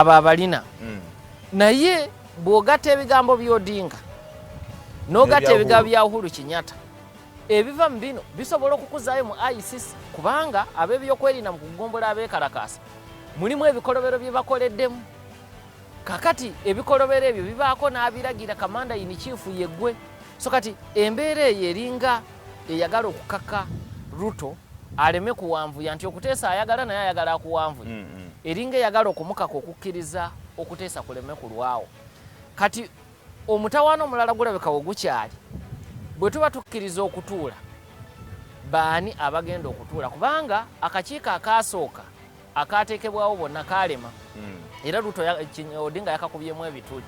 abalina naye bw'ogatta ebigambo by'Odinga n'ogatta ebigambo bya Uhuru Kenyatta ebiva mu bino bisobola okukuzaayo mu ICC kubanga ab'ebyokwerinda mu kugombola abeekalakaasa mulimu ebikolobero bye bakoleddemu kakati ebikolobero ebyo bibaako n'abiragira Commander in Chief yeggwe so kati embeera eyo eringa eyagala okukaka Ruto aleme kuwanvuya nti okuteesa ayagala naye ayagala akuwanvuya eringa eyagala okumukaka okukkiriza okuteesa kuleme kulwawo kati omutawaana omulala gulabeka ogukyali bwe tuba tukkiriza okutuula baani abagenda okutuula kubanga akakiiko akaasooka akaateekebwawo bonna kaalema era Ruto Odinga yakakubyemu ebituli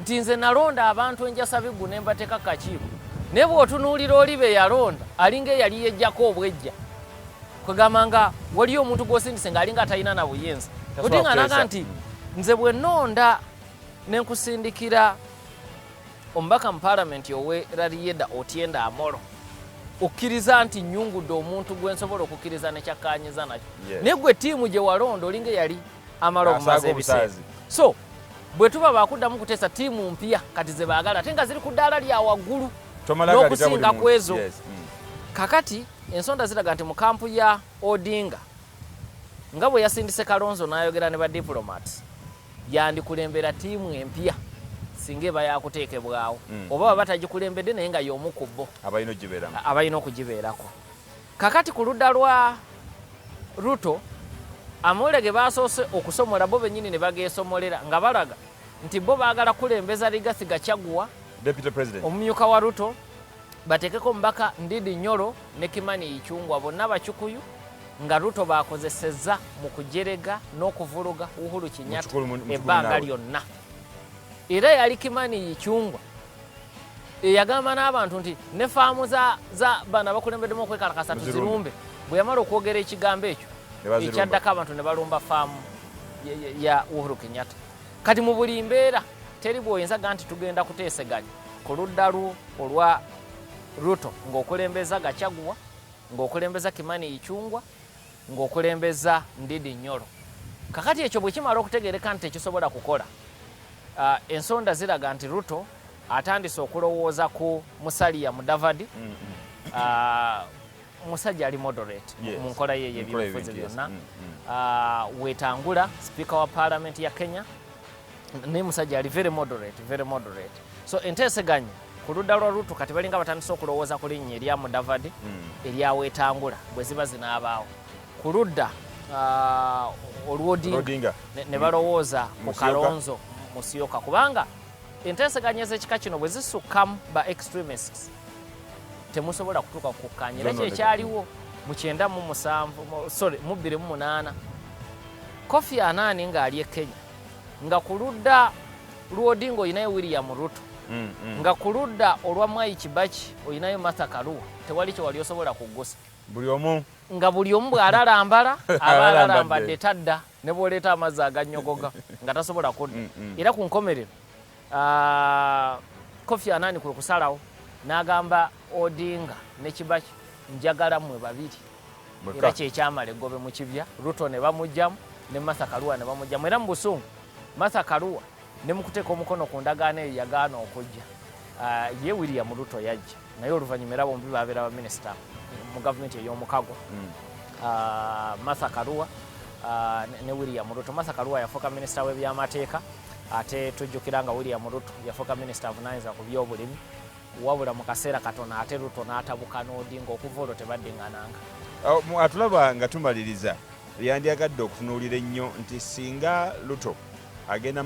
nti nze nalonda abantu enjasa biggu ne mbateeka kakiiko naye bw'otunuulira oli be yalonda alinga eyali yejjako obwejja kwegamba nga waliyo omuntu gw'osindise ng'alinga atalina na buyinza Odinga anaga nti nze bwe nnonda ne nkusindikira omubaka mu paalamenti oweraliyedda Otienda Amolo okkiriza nti nnyungudde omuntu gwe nsobola okukkiriza ne kyakkaanyiza nakyo naye gwe ttiimu gye walonda olinga eyali amala okumaza ebiseera so bwe tuba baakuddamu kuteesa ttiimu mpya kati ze baagala ate nga ziri ku ddaala lya waggulu n'okusinga ku ezo kakati ensonda ziraga nti mu kampu ya Odinga nga bwe yasindise Kalonzo n'ayogera ne badiplomats yandikulembera ttiimu empya singa eba yakuteekebwawo oba baba batagikulembedde naye nga y'omu ku bo abalina okugibeerako kakati ku ludda lwa Ruto amawulire ge baasoose okusomola bo bennyini ne bageesomolera nga balaga nti bo baagala kulembeza Rigathi Gachagua omumyuka wa Ruto bateekeko omubaka Ndidi Nyoro ne Kimani Ichung'wah bonna Bakikuyu nga Ruto baakozesezza mu kujerega n'okuvuluga Uhuru Kenyatta ebbanga lyonna era yali Kimani Ichung'wah eyagamba n'abantu nti ne faamu za bana bakulembeddemu okwekalakasa tuzirumbe bwe yamala okwogera ekigambo ekyo ekyaddako abantu ne balumba faamu ya Uhuru Kenyatta kati mu buli mbeera teri bw'oyinzaga nti tugenda kuteeseganya ku ludda olwa Ruto ng'okulembeza Gachagua ng'okulembeza Kimani Ichung'wah ng'okulembeza Ndidi Nyoro kakati ekyo bwe kimala okutegereka nti tekisobola kukola ensonda ziraga nti Ruto atandise okulowooza ku Musalia Mudavadi musajja ali moderate mu nkola ye y'ebyobufuzi byonna Wetangula speaker wa parliament ya Kenya ne musajja ali very moderate so enteeseganya ku ludda lwa Ruto kati balinga batandise okulowooza ku linnya erya Mudavadi erya Wetangula bwe ziba zinaabaawo ku ludda olw'Odinga ne balowooza ku Kalonzo Musyoka kubanga enteeseganya z'ekika kino bwe zisukkamu ba extremists temusobola kutuuka kukkaanya era kyekyaliwo mu 2008 Kofi Annan ng'ali e Kenya nga ku ludda lw'Odinga oyinayo William Ruto nga ku ludda olwa Mwai Kibaki oyinayo Martha Karua tewali kye wali osobola kuggusa buli omu bw'alalambala abalalambadde tadda ne bw'oleeta amazzi agannyogoga nga tasobola kudda era ku nkomerero Kofi Annan kwe kusalawo n'agamba Odinga ne Kibaki njagala mmwe babiri era kyekyamala eggobe mu kibya Ruto ne bamugjamu ne Martha Karua ne bamugjamu era mu busungu Martha Karua ne mu kuteeka omukono ku ndagaano eyo yagaana okujja ye William Ruto yajja naye oluvannyuma era bombi baabeera baminisita mu gavumenti ey'omukago Martha Karua ne William Ruto Martha Karua yafuuka minisita w'ebyamateeka ate tujjukira nga William Ruto yafuuka minisita avunaanyizibwa ku by'obulimi wabula mu kaseera katono ate Ruto n'atabuka n'Odinga okuva olwo tebaddiŋŋananga atulaba nga tumaliriza yandyagadde okutunuulira ennyo nti singa Ruto agenda